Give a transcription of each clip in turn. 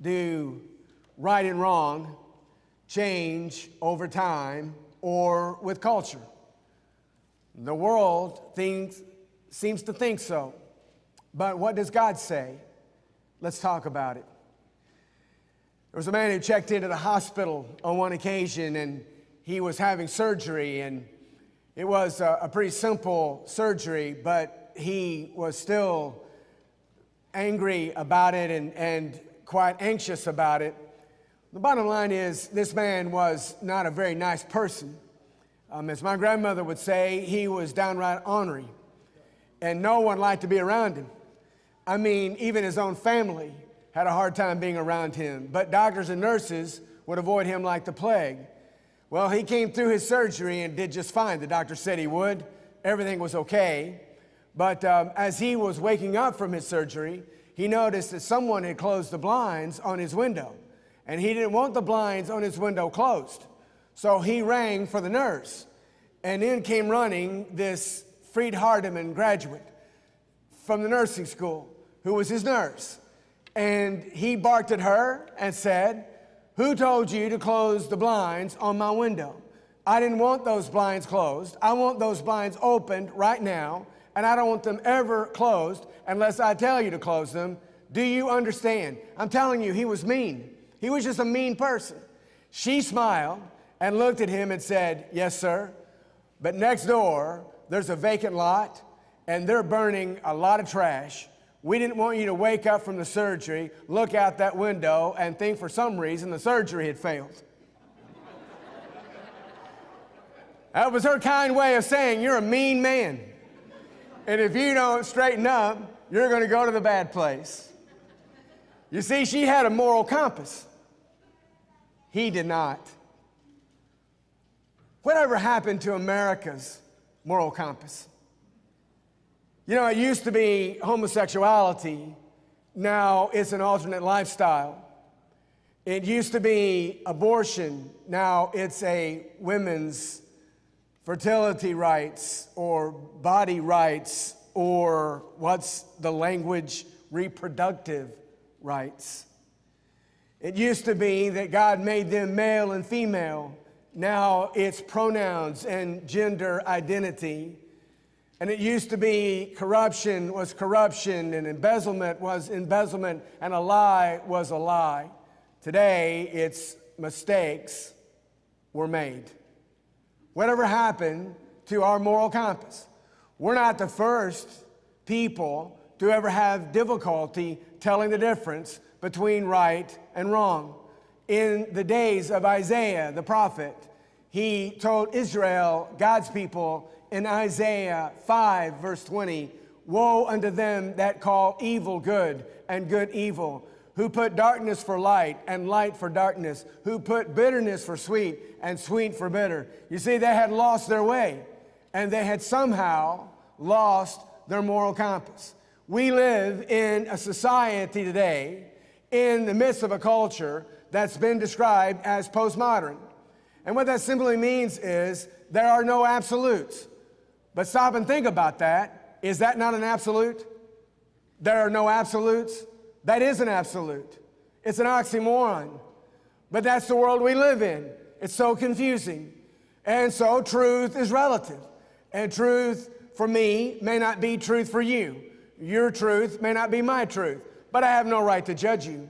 do right and wrong change over time or with culture? The world seems to think so. But what does God say? Let's talk about it. There was a man who checked into the hospital on one occasion, and he was having surgery, and it was a pretty simple surgery, but he was still angry about it and quite anxious about it. The bottom line is, this man was not a very nice person. As my grandmother would say, he was downright ornery, and no one liked to be around him. I mean, even his own family had a hard time being around him, but doctors and nurses would avoid him like the plague. Well, he came through his surgery and did just fine. The doctor said he would. Everything was okay. But as he was waking up from his surgery, he noticed that someone had closed the blinds on his window, and he didn't want the blinds on his window closed. So he rang for the nurse, and in came running this Freed Hardeman graduate from the nursing school, who was his nurse. And he barked at her and said, "Who told you to close the blinds on my window? I didn't want those blinds closed. I want those blinds opened right now, and I don't want them ever closed unless I tell you to close them. Do you understand?" I'm telling you, he was mean. He was just a mean person. She smiled and looked at him and said, "Yes, sir, but next door, there's a vacant lot, and they're burning a lot of trash. We didn't want you to wake up from the surgery, look out that window, and think for some reason the surgery had failed." That was her kind way of saying, you're a mean man. And if you don't straighten up, you're going to go to the bad place. You see, she had a moral compass. He did not. Whatever happened to America's moral compass? You know, it used to be homosexuality. Now it's an alternate lifestyle. It used to be abortion. Now it's a women's fertility rights or body rights, or what's the language, reproductive rights. It used to be that God made them male and female. Now it's pronouns and gender identity. And it used to be corruption was corruption, and embezzlement was embezzlement, and a lie was a lie. Today, it's mistakes were made. Whatever happened to our moral compass? We're not the first people to ever have difficulty telling the difference between right and wrong. In the days of Isaiah, the prophet, he told Israel, God's people, in Isaiah 5, verse 20, "Woe unto them that call evil good and good evil, who put darkness for light and light for darkness, who put bitterness for sweet and sweet for bitter." You see, they had lost their way, and they had somehow lost their moral compass. We live in a society today in the midst of a culture that's been described as postmodern. And what that simply means is there are no absolutes. But stop and think about that. Is that not an absolute? There are no absolutes? That is an absolute. It's an oxymoron. But that's the world we live in. It's so confusing. And so truth is relative. And truth for me may not be truth for you. Your truth may not be my truth. But I have no right to judge you.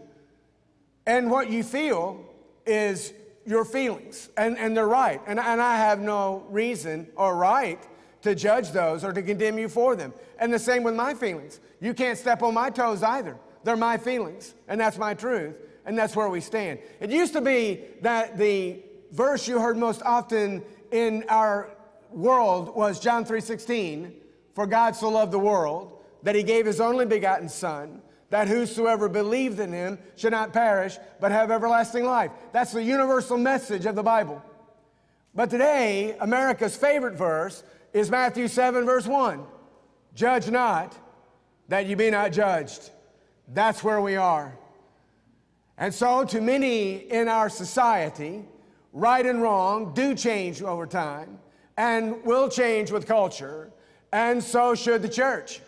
And what you feel is your feelings. And they're right. And I have no reason or right to judge those or to condemn you for them. And the same with my feelings. You can't step on my toes either. They're my feelings, and that's my truth, and that's where we stand. It used to be that the verse you heard most often in our world was John 3:16, "For God so loved the world that he gave his only begotten Son, that whosoever believed in him should not perish, but have everlasting life." That's the universal message of the Bible. But today, America's favorite verse is Matthew 7, verse 1. "Judge not, that you be not judged." That's where we are. And so to many in our society, right and wrong do change over time and will change with culture, and so should the church.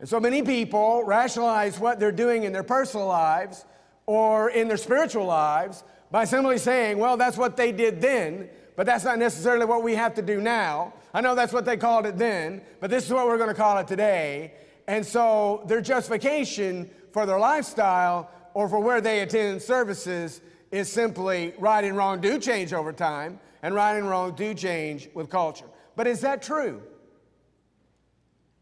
And so many people rationalize what they're doing in their personal lives or in their spiritual lives by simply saying, well, that's what they did then, but that's not necessarily what we have to do now. I know that's what they called it then, but this is what we're going to call it today. And so their justification for their lifestyle or for where they attend services is simply right and wrong do change over time, and right and wrong do change with culture. But is that true?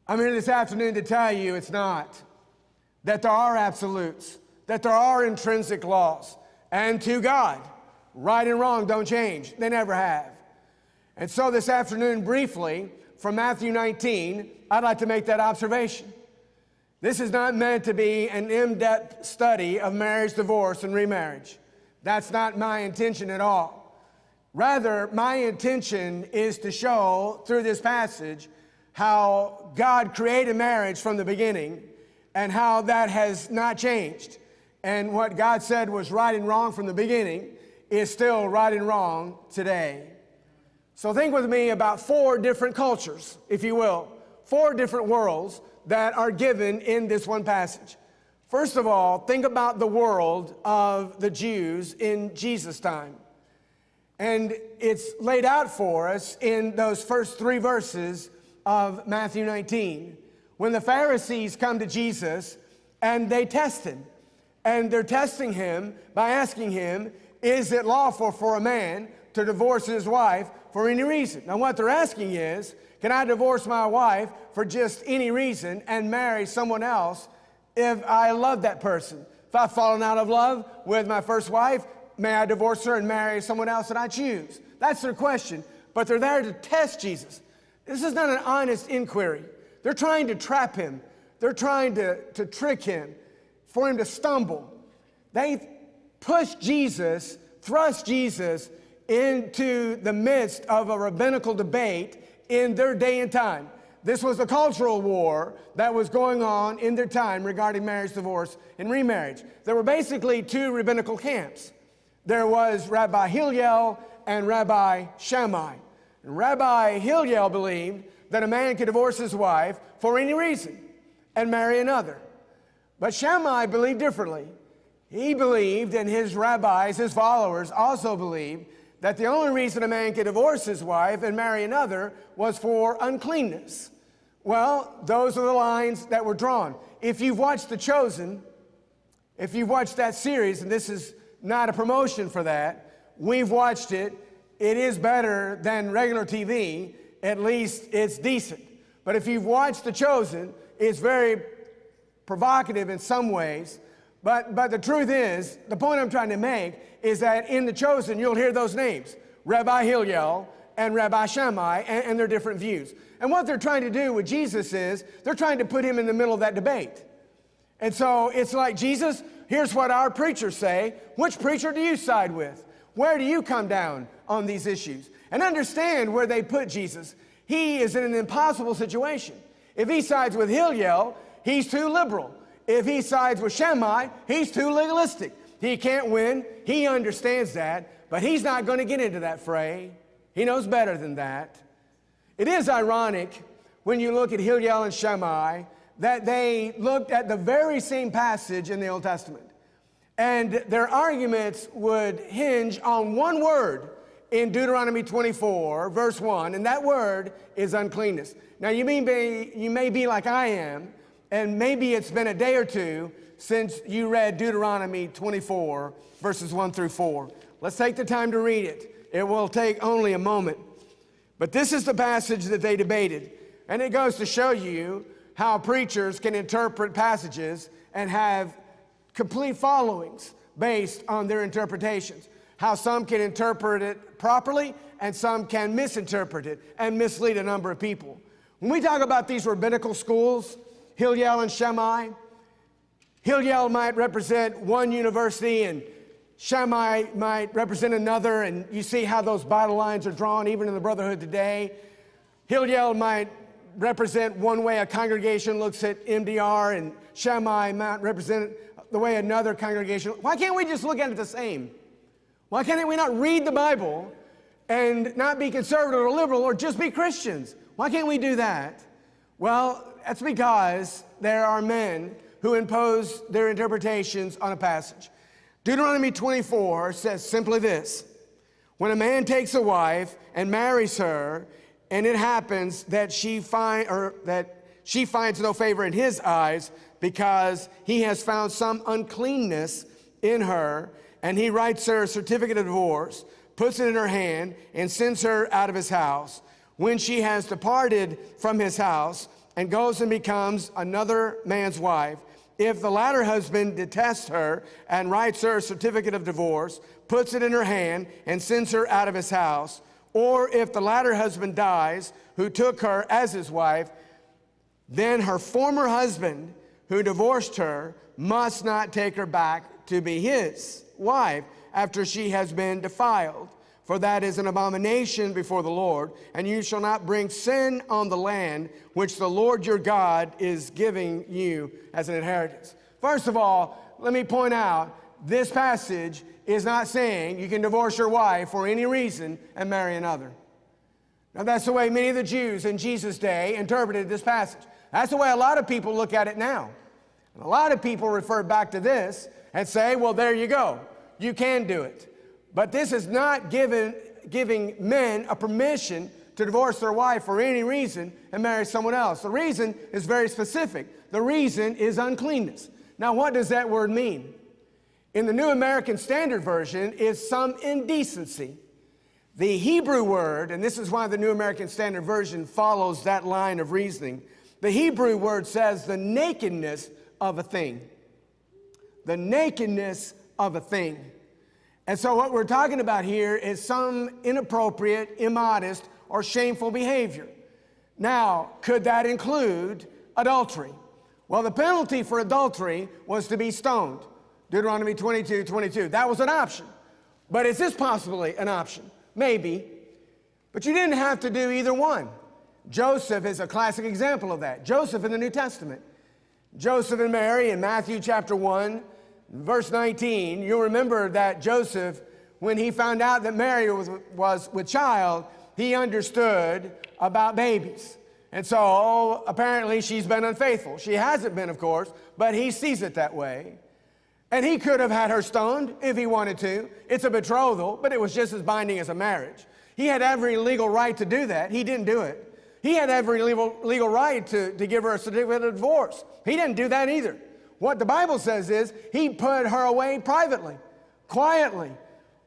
I'm here this afternoon to tell you it's not. That there are absolutes, that there are intrinsic laws, and to God, right and wrong don't change. They never have. And so this afternoon, briefly, from Matthew 19, I'd like to make that observation. This is not meant to be an in-depth study of marriage, divorce, and remarriage. That's not my intention at all. Rather, my intention is to show through this passage how God created marriage from the beginning and how that has not changed. And what God said was right and wrong from the beginning is still right and wrong today. So think with me about 4 different cultures, if you will, 4 different worlds that are given in this one passage. First of all, think about the world of the Jews in Jesus' time. And it's laid out for us in those first 3 verses of Matthew 19. When the Pharisees come to Jesus and they test him. And they're testing him by asking him, is it lawful for a man to divorce his wife for any reason? Now what they're asking is, can I divorce my wife for just any reason and marry someone else if I love that person? If I've fallen out of love with my first wife, may I divorce her and marry someone else that I choose? That's their question. But they're there to test Jesus. This is not an honest inquiry. They're trying to trap him. They're trying to trick him, for him to stumble. They pushed Jesus, thrust Jesus into the midst of a rabbinical debate in their day and time. This was a cultural war that was going on in their time regarding marriage, divorce, and remarriage. There were basically 2 rabbinical camps. There was Rabbi Hillel and Rabbi Shammai. And Rabbi Hillel believed that a man could divorce his wife for any reason and marry another. But Shammai believed differently. He believed, and his rabbis, his followers, also believed that the only reason a man could divorce his wife and marry another was for uncleanness. Well, those are the lines that were drawn. If you've watched The Chosen, if you've watched that series, and this is not a promotion for that, we've watched it. It is better than regular TV. At least it's decent. But if you've watched The Chosen, it's very provocative in some ways. But the truth is, the point I'm trying to make is that in The Chosen, you'll hear those names, Rabbi Hillel and Rabbi Shammai, and their different views. And what they're trying to do with Jesus is, they're trying to put him in the middle of that debate. And so it's like, Jesus, here's what our preachers say. Which preacher do you side with? Where do you come down on these issues? And understand where they put Jesus. He is in an impossible situation. If he sides with Hillel, he's too liberal. If he sides with Shammai, he's too legalistic. He can't win. He understands that, but he's not going to get into that fray. He knows better than that. It is ironic when you look at Hillel and Shammai that they looked at the very same passage in the Old Testament. And their arguments would hinge on one word in Deuteronomy 24, verse 1, and that word is uncleanness. Now, you may be like I am, and maybe it's been a day or two since you read Deuteronomy 24, verses 1 through 4. Let's take the time to read it. It will take only a moment. But this is the passage that they debated, and it goes to show you how preachers can interpret passages and have complete followings based on their interpretations. How some can interpret it properly and some can misinterpret it and mislead a number of people. When we talk about these rabbinical schools, Hillel and Shammai, Hillel might represent one university and Shammai might represent another, and you see how those battle lines are drawn even in the Brotherhood today. Hillel might represent one way a congregation looks at MDR, and Shammai might represent the way another congregation. Why can't we just look at it the same? Why can't we not read the Bible and not be conservative or liberal or just be Christians? Why can't we do that? Well, that's because there are men who impose their interpretations on a passage. Deuteronomy 24 says simply this: when a man takes a wife and marries her, and it happens that she finds no favor in his eyes because he has found some uncleanness in her, and he writes her a certificate of divorce, puts it in her hand, and sends her out of his house. When she has departed from his house and goes and becomes another man's wife, if the latter husband detests her and writes her a certificate of divorce, puts it in her hand, and sends her out of his house, or if the latter husband dies, who took her as his wife, then her former husband who divorced her must not take her back to be his wife after she has been defiled. For that is an abomination before the Lord, and you shall not bring sin on the land which the Lord your God is giving you as an inheritance. First of all, let me point out, this passage is not saying you can divorce your wife for any reason and marry another. Now, that's the way many of the Jews in Jesus' day interpreted this passage. That's the way a lot of people look at it now. And a lot of people refer back to this and say, well, there you go. You can do it. But this is not giving men a permission to divorce their wife for any reason and marry someone else. The reason is very specific. The reason is uncleanness. Now, what does that word mean? In the New American Standard Version, is some indecency. The Hebrew word, and this is why the New American Standard Version follows that line of reasoning, the Hebrew word says the nakedness of a thing. The nakedness of a thing. And so what we're talking about here is some inappropriate, immodest, or shameful behavior. Now, could that include adultery? Well, the penalty for adultery was to be stoned. Deuteronomy 22:22. That was an option. But is this possibly an option? Maybe. But you didn't have to do either one. Joseph is a classic example of that. Joseph in the New Testament. Joseph and Mary in Matthew chapter 1, verse 19. You'll remember that Joseph, when he found out that Mary was with child, he understood about babies. And so apparently she's been unfaithful. She hasn't been, of course, but he sees it that way. And he could have had her stoned if he wanted to. It's a betrothal, but it was just as binding as a marriage. He had every legal right to do that. He didn't do it. He had every legal right to give her a certificate of divorce. He didn't do that either. What the Bible says is he put her away privately, quietly.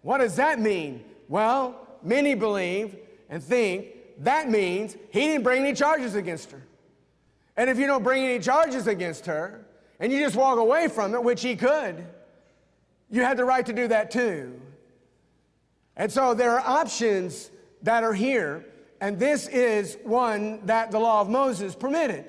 What does that mean? Well, many believe and think that means he didn't bring any charges against her. And if you don't bring any charges against her, and you just walk away from it, which he could, you had the right to do that too. And so there are options that are here, and this is one that the law of Moses permitted.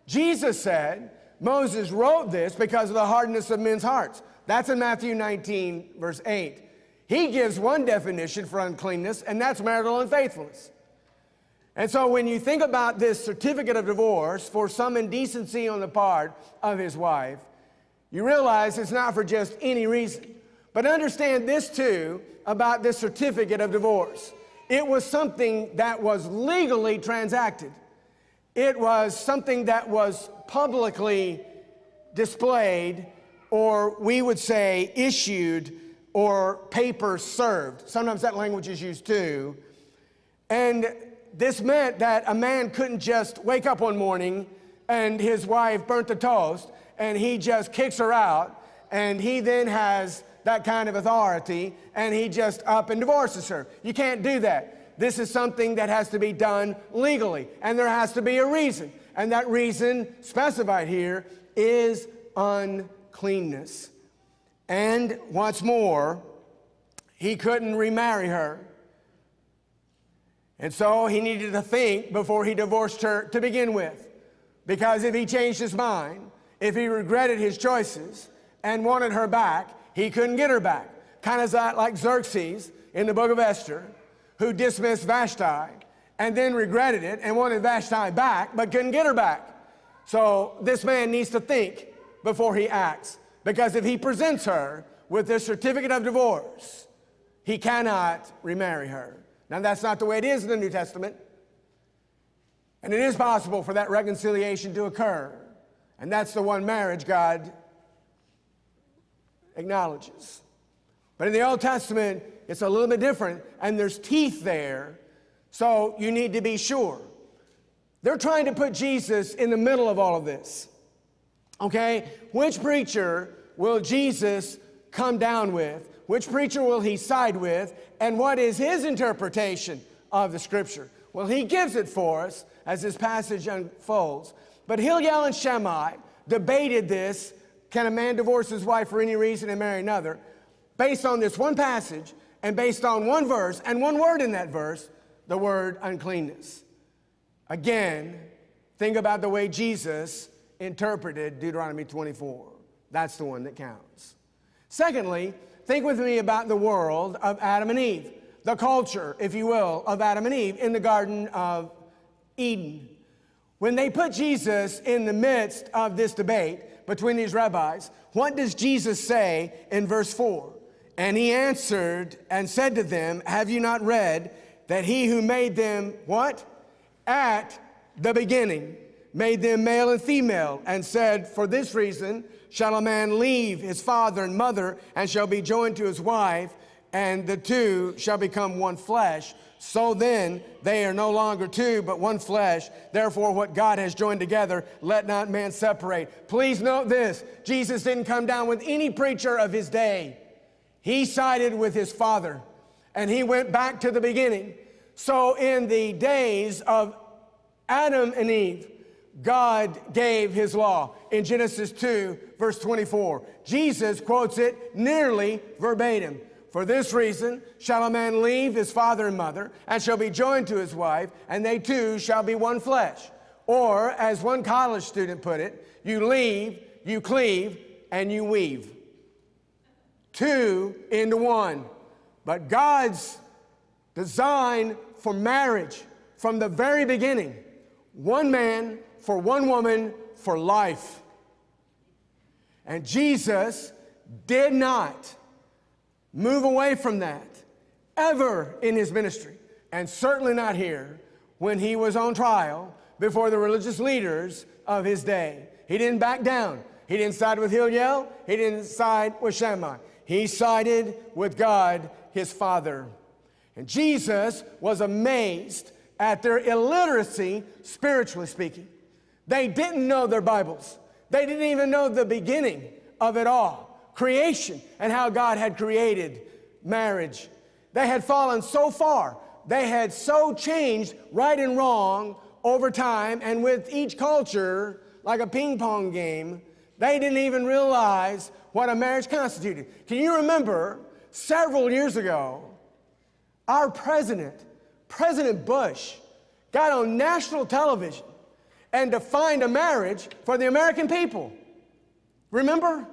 Jesus said Moses wrote this because of the hardness of men's hearts. That's in Matthew 19, verse 8. He gives one definition for uncleanness, and that's marital unfaithfulness. And so when you think about this certificate of divorce for some indecency on the part of his wife, you realize it's not for just any reason. But understand this too about this certificate of divorce. It was something that was legally transacted. It was something that was publicly displayed, or we would say issued, or paper served. Sometimes that language is used too. And this meant that a man couldn't just wake up one morning and his wife burnt the toast and he just kicks her out, and he then has that kind of authority and he just up and divorces her. You can't do that. This is something that has to be done legally, and there has to be a reason. And that reason specified here is uncleanness. And what's more, he couldn't remarry her. And so he needed to think before he divorced her to begin with. Because if he changed his mind, if he regretted his choices and wanted her back, he couldn't get her back. Kind of like Xerxes in the book of Esther, who dismissed Vashti and then regretted it and wanted Vashti back but couldn't get her back. So this man needs to think before he acts. Because if he presents her with this certificate of divorce, he cannot remarry her. Now, that's not the way it is in the New Testament. And it is possible for that reconciliation to occur. And that's the one marriage God acknowledges. But in the Old Testament, it's a little bit different, and there's teeth there, so you need to be sure. They're trying to put Jesus in the middle of all of this. Okay? Which preacher will Jesus come down with? Which preacher will he side with? And what is his interpretation of the Scripture? Well, he gives it for us as this passage unfolds. But Hillel and Shammai debated this. Can a man divorce his wife for any reason and marry another? Based on this one passage and based on one verse and one word in that verse, the word uncleanness. Again, think about the way Jesus interpreted Deuteronomy 24. That's the one that counts. Secondly, think with me about the world of Adam and Eve, the culture, if you will, of Adam and Eve in the Garden of Eden. When they put Jesus in the midst of this debate between these rabbis, what does Jesus say in verse 4? And he answered and said to them, have you not read that he who made them, what? At the beginning, made them male and female, and said, for this reason shall a man leave his father and mother, and shall be joined to his wife, and the two shall become one flesh. So then they are no longer two, but one flesh. Therefore, what God has joined together, let not man separate. Please note this, Jesus didn't come down with any preacher of his day. He sided with his Father, and he went back to the beginning. So in the days of Adam and Eve, God gave his law in Genesis 2, verse 24. Jesus quotes it nearly verbatim. For this reason shall a man leave his father and mother, and shall be joined to his wife, and they two shall be one flesh. Or, as one college student put it, you leave, you cleave, and you weave. Two into one. But God's design for marriage from the very beginning, one man for one woman for life. And Jesus did not move away from that ever in his ministry, and certainly not here when he was on trial before the religious leaders of his day. He didn't back down. He didn't side with Hillel. He didn't side with Shammai. He sided with God, his Father. And Jesus was amazed at their illiteracy, spiritually speaking. They didn't know their Bibles. They didn't even know the beginning of it all, creation and how God had created marriage. They had fallen so far. They had so changed right and wrong over time, and with each culture, like a ping pong game, they didn't even realize what a marriage constituted. Can you remember several years ago, our President Bush, got on national television and defined a marriage for the American people? Remember?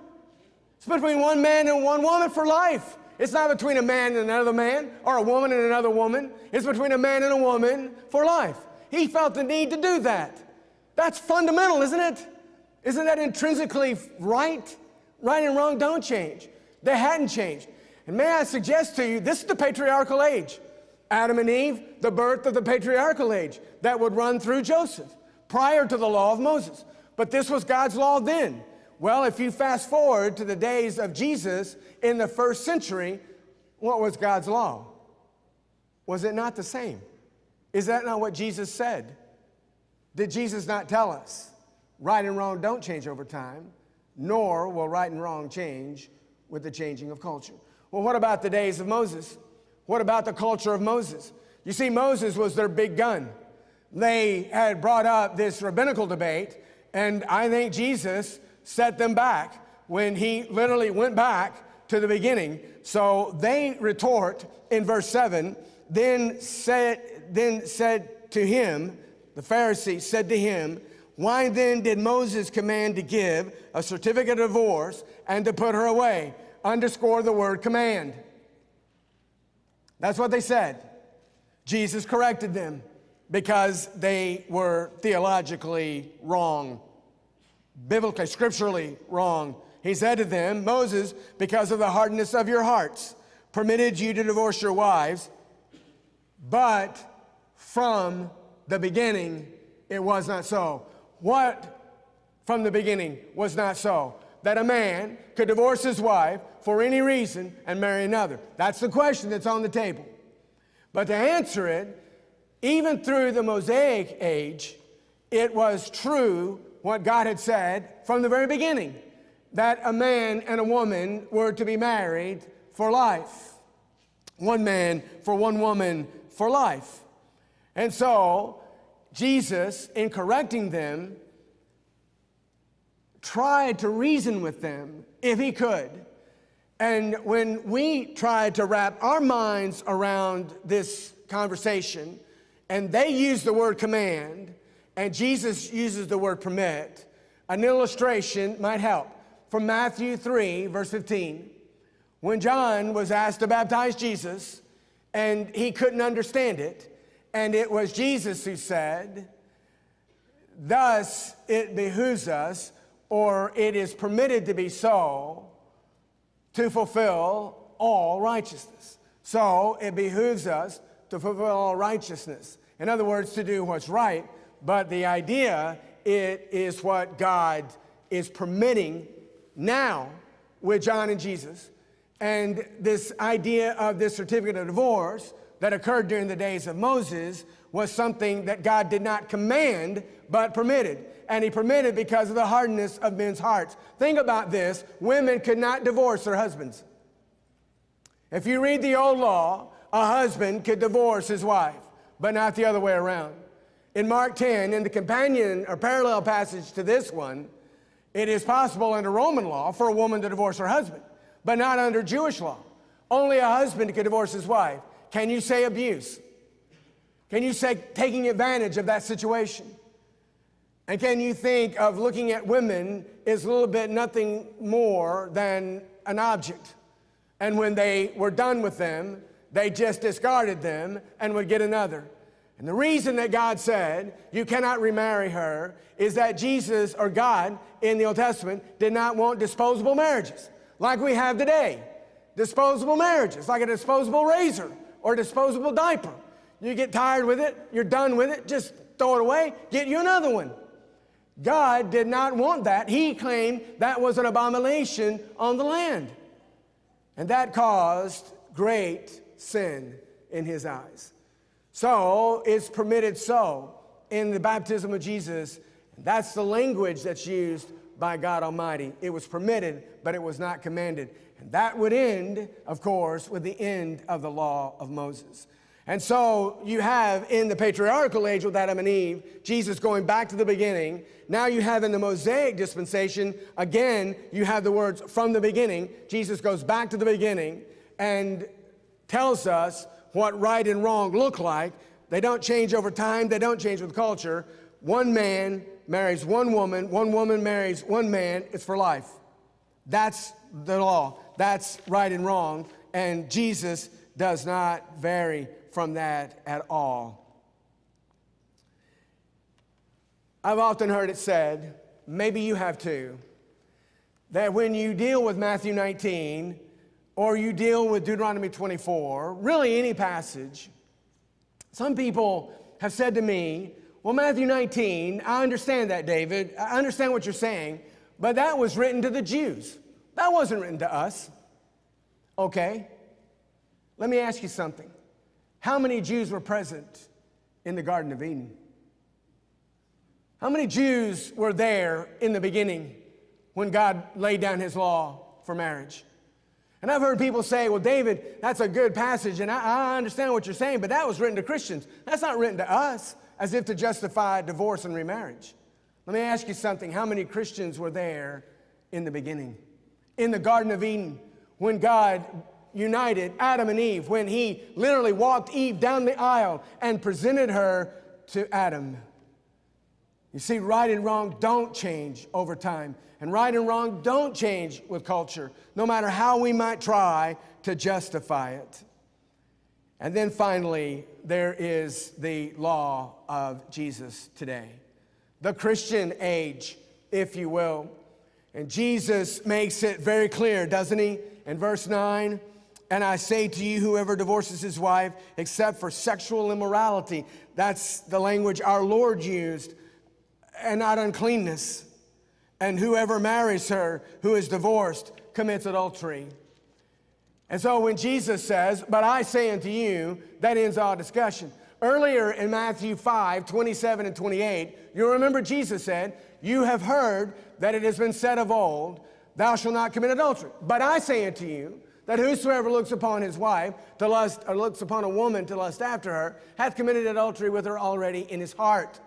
It's between one man and one woman for life. It's not between a man and another man or a woman and another woman. It's between a man and a woman for life. He felt the need to do that. That's fundamental, isn't it? Isn't that intrinsically right? Right and wrong don't change. They hadn't changed. And may I suggest to you, this is the patriarchal age. Adam and Eve, the birth of the patriarchal age that would run through Joseph prior to the law of Moses. But this was God's law then. Well, if you fast forward to the days of Jesus in the first century, what was God's law? Was it not the same? Is that not what Jesus said? Did Jesus not tell us right and wrong don't change over time, nor will right and wrong change with the changing of culture? Well, what about the days of Moses? What about the culture of Moses? You see, Moses was their big gun. They had brought up this rabbinical debate, and I think Jesus set them back when he literally went back to the beginning. So they retort in verse 7, then said to him, the Pharisees said to him, why then did Moses command to give a certificate of divorce and to put her away? Underscore the word command. That's what they said. Jesus corrected them because they were theologically wrong, biblically, scripturally wrong. He said to them, Moses, because of the hardness of your hearts, permitted you to divorce your wives, but from the beginning it was not so. What from the beginning was not so? that a man could divorce his wife for any reason and marry another? That's the question that's on the table. But to answer it, even through the Mosaic age, it was true what God had said from the very beginning, that a man and a woman were to be married for life. One man for one woman for life. And so, Jesus, in correcting them, tried to reason with them if he could. And when we tried to wrap our minds around this conversation, and they use the word command, and Jesus uses the word permit, an illustration might help. From Matthew 3, verse 15, when John was asked to baptize Jesus, and he couldn't understand it, and it was Jesus who said, "Thus it behooves us, or it is permitted to be so, to fulfill all righteousness." So it behooves us to fulfill all righteousness. In other words, to do what's right, but the idea, it is what God is permitting now with John and Jesus. And this idea of this certificate of divorce that occurred during the days of Moses was something that God did not command, but permitted. And he permitted because of the hardness of men's hearts. Think about this. Women could not divorce their husbands. If you read the old law, a husband could divorce his wife, but not the other way around. In Mark 10, in the companion or parallel passage to this one, it is possible under Roman law for a woman to divorce her husband, but not under Jewish law. Only a husband could divorce his wife. Can you say abuse? Can you say taking advantage of that situation? And can you think of looking at women as a little bit nothing more than an object? And when they were done with them, they just discarded them and would get another. And the reason that God said you cannot remarry her is that Jesus, or God in the Old Testament, did not want disposable marriages like we have today. Disposable marriages, like a disposable razor or disposable diaper. You get tired with it, you're done with it, just throw it away, get you another one. God did not want that. He claimed that was an abomination on the land. And that caused great sin in his eyes. So it's permitted so in the baptism of Jesus. That's the language that's used by God Almighty. It was permitted, but it was not commanded. And that would end, of course, with the end of the law of Moses. And so you have in the patriarchal age with Adam and Eve, Jesus going back to the beginning. Now you have in the Mosaic dispensation, again, you have the words from the beginning. Jesus goes back to the beginning and tells us what right and wrong look like. They don't change over time. They don't change with culture. One man marries one woman marries one man. It's for life. That's the law. That's right and wrong. And Jesus does not vary from that at all. I've often heard it said, maybe you have too, that when you deal with Matthew 19 or you deal with Deuteronomy 24, really any passage, some people have said to me, well, Matthew 19, I understand that, David. I understand what you're saying, but that was written to the Jews. That wasn't written to us. Okay, let me ask you something. How many Jews were present in the Garden of Eden? How many Jews were there in the beginning when God laid down his law for marriage? And I've heard people say, well, David, that's a good passage, and I understand what you're saying, but that was written to Christians. That's not written to us, as if to justify divorce and remarriage. Let me ask you something. How many Christians were there in the beginning? In the Garden of Eden, when God united Adam and Eve, when he literally walked Eve down the aisle and presented her to Adam. You see, right and wrong don't change over time. And right and wrong don't change with culture, no matter how we might try to justify it. And then finally, there is the law of Jesus today. The Christian age, if you will. And Jesus makes it very clear, doesn't he? In verse 9, and I say to you, whoever divorces his wife, except for sexual immorality, that's the language our Lord used, and not uncleanness. And whoever marries her who is divorced commits adultery. And so when Jesus says, but I say unto you, that ends all discussion. Earlier in Matthew 5, 27 and 28, you'll remember Jesus said, you have heard that it has been said of old, thou shalt not commit adultery. But I say unto you, that whosoever looks upon his wife to lust, or looks upon a woman to lust after her, hath committed adultery with her already in his heart.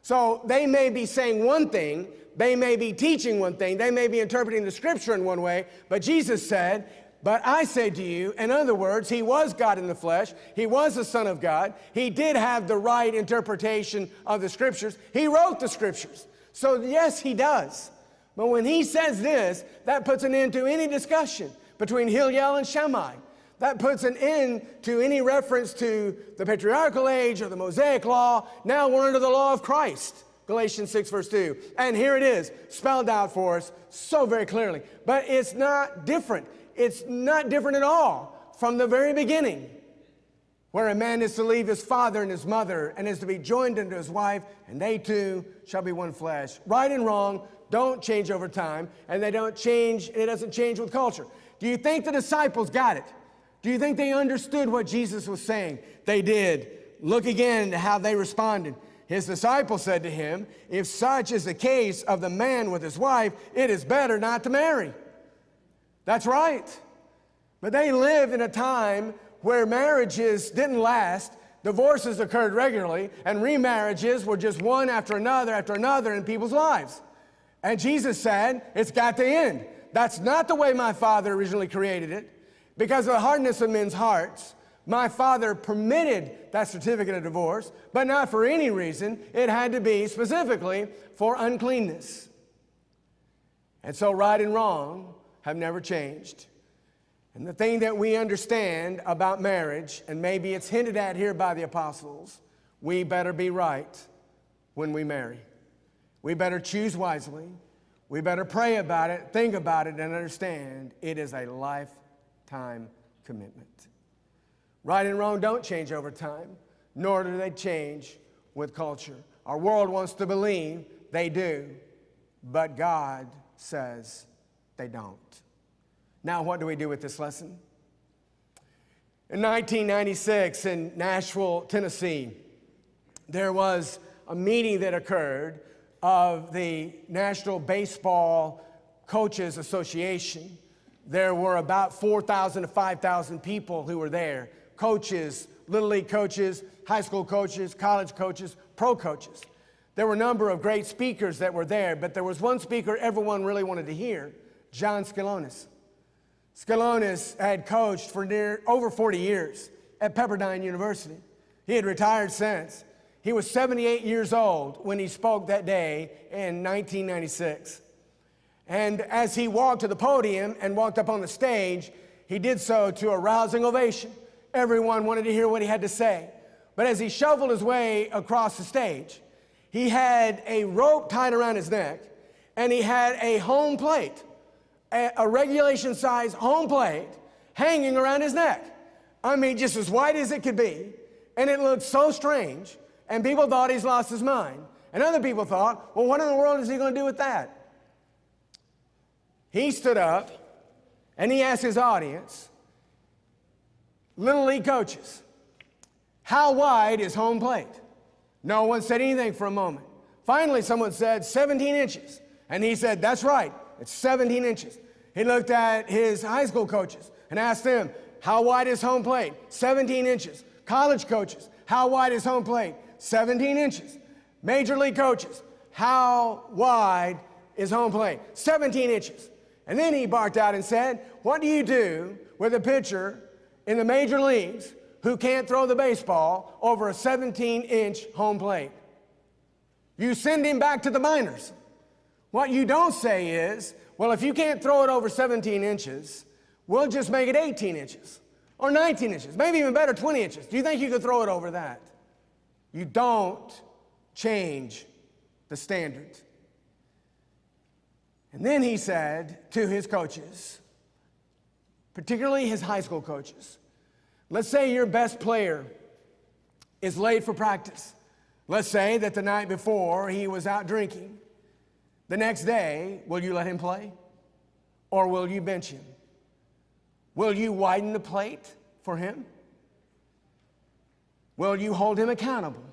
So they may be saying one thing, they may be teaching one thing, they may be interpreting the scripture in one way, but Jesus said, but I say to you, in other words, he was God in the flesh, he was the Son of God, he did have the right interpretation of the scriptures, he wrote the scriptures. So yes, he does. But when he says this, that puts an end to any discussion between Hillel and Shammai. That puts an end to any reference to the patriarchal age or the Mosaic law. Now we're under the law of Christ. Galatians 6 verse 2. And here it is, spelled out for us so very clearly. But it's not different. It's not different at all from the very beginning, where a man is to leave his father and his mother and is to be joined unto his wife, and they two shall be one flesh. Right and wrong don't change over time, and they don't change, it doesn't change with culture. Do you think the disciples got it? Do you think they understood what Jesus was saying? They did. Look again at how they responded. His disciples said to him, if such is the case of the man with his wife, it is better not to marry. That's right. But they lived in a time where marriages didn't last, divorces occurred regularly, and remarriages were just one after another in people's lives. And Jesus said, it's got to end. That's not the way my Father originally created it. Because of the hardness of men's hearts, my Father permitted that certificate of divorce, but not for any reason. It had to be specifically for uncleanness. And so right and wrong have never changed. And the thing that we understand about marriage, and maybe it's hinted at here by the apostles, we better be right when we marry. We better choose wisely. We better pray about it, think about it, and understand it is a lifetime commitment. Right and wrong don't change over time, nor do they change with culture. Our world wants to believe they do, but God says they don't. Now, what do we do with this lesson? In 1996 in Nashville, Tennessee, there was a meeting that occurred of the National Baseball Coaches Association. There were about 4,000 to 5,000 people who were there. Coaches, Little League coaches, high school coaches, college coaches, pro coaches. There were a number of great speakers that were there, but there was one speaker everyone really wanted to hear, John Skilonis. Skilonis had coached for over 40 years at Pepperdine University. He had retired since. He was 78 years old when he spoke that day in 1996. And as he walked to the podium and walked up on the stage, he did so to a rousing ovation. Everyone wanted to hear what he had to say. But as he shuffled his way across the stage, he had a rope tied around his neck, and he had a home plate, a regulation-size home plate hanging around his neck. I mean, just as white as it could be, and it looked so strange, and people thought he's lost his mind. And other people thought, well, what in the world is he going to do with that? He stood up, and he asked his audience, Little League coaches, how wide is home plate? No one said anything for a moment. Finally, someone said 17 inches. And he said, that's right, it's 17 inches. He looked at his high school coaches and asked them, how wide is home plate? 17 inches. College coaches, how wide is home plate? 17 inches. Major league coaches, how wide is home plate? 17 inches. And then he barked out and said, what do you do with a pitcher in the major leagues who can't throw the baseball over a 17-inch home plate? You send him back to the minors. What you don't say is, well, if you can't throw it over 17 inches, we'll just make it 18 inches or 19 inches, maybe even better, 20 inches. Do you think you could throw it over that? You don't change the standard. And then he said to his coaches, particularly his high school coaches, let's say your best player is late for practice. Let's say that the night before he was out drinking. The next day, will you let him play? Or will you bench him? Will you widen the plate for him? Will you hold him accountable?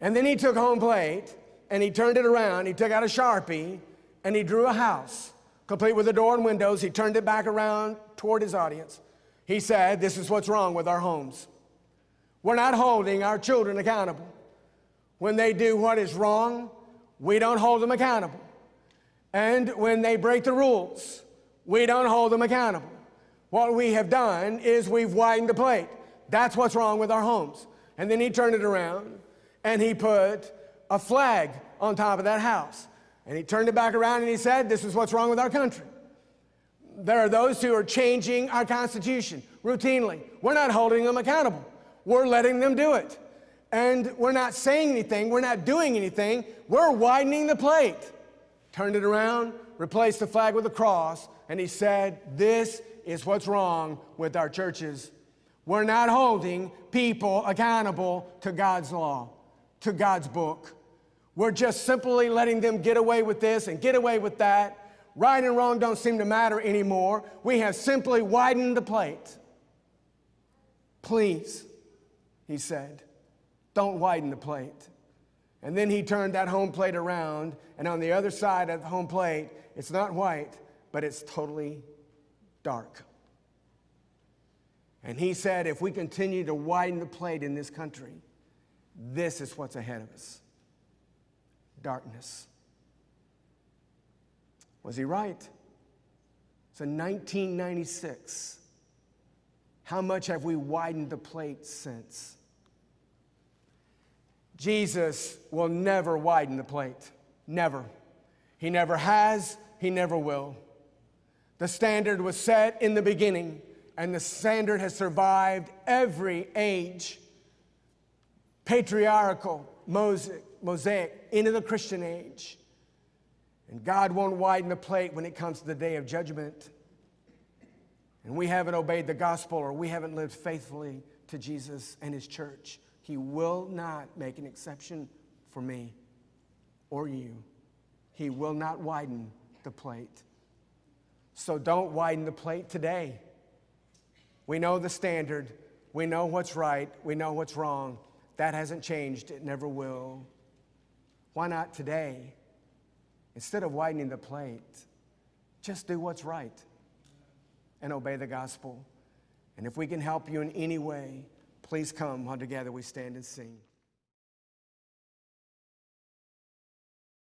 And then he took home plate and he turned it around. He took out a Sharpie and he drew a house, complete with a door and windows. He turned it back around toward his audience. He said, this is what's wrong with our homes. We're not holding our children accountable. When they do what is wrong, we don't hold them accountable. And when they break the rules, we don't hold them accountable. What we have done is we've widened the plate. That's what's wrong with our homes. And then he turned it around and he put a flag on top of that house. And he turned it back around and he said, this is what's wrong with our country. There are those who are changing our Constitution routinely. We're not holding them accountable. We're letting them do it. And we're not saying anything. We're not doing anything. We're widening the plate. Turned it around, replaced the flag with a cross, and he said, this is what's wrong with our churches. We're not holding people accountable to God's law, to God's book. We're just simply letting them get away with this and get away with that. Right and wrong don't seem to matter anymore. We have simply widened the plate. Please, he said, don't widen the plate. And then he turned that home plate around, and on the other side of the home plate, it's not white, but it's totally dark. And he said, if we continue to widen the plate in this country, this is what's ahead of us. Darkness. Was he right? So 1996. How much have we widened the plate since? Jesus will never widen the plate. Never. He never has. He never will. The standard was set in the beginning, and the standard has survived every age. Patriarchal, Mosaic, into the Christian age. And God won't widen the plate when it comes to the day of judgment. And we haven't obeyed the gospel, or we haven't lived faithfully to Jesus and his church. He will not make an exception for me or you. He will not widen the plate. So don't widen the plate today. We know the standard. We know what's right. We know what's wrong. That hasn't changed. It never will. Why not today? Instead of widening the plate, just do what's right and obey the gospel. And if we can help you in any way, please come while together we stand and sing.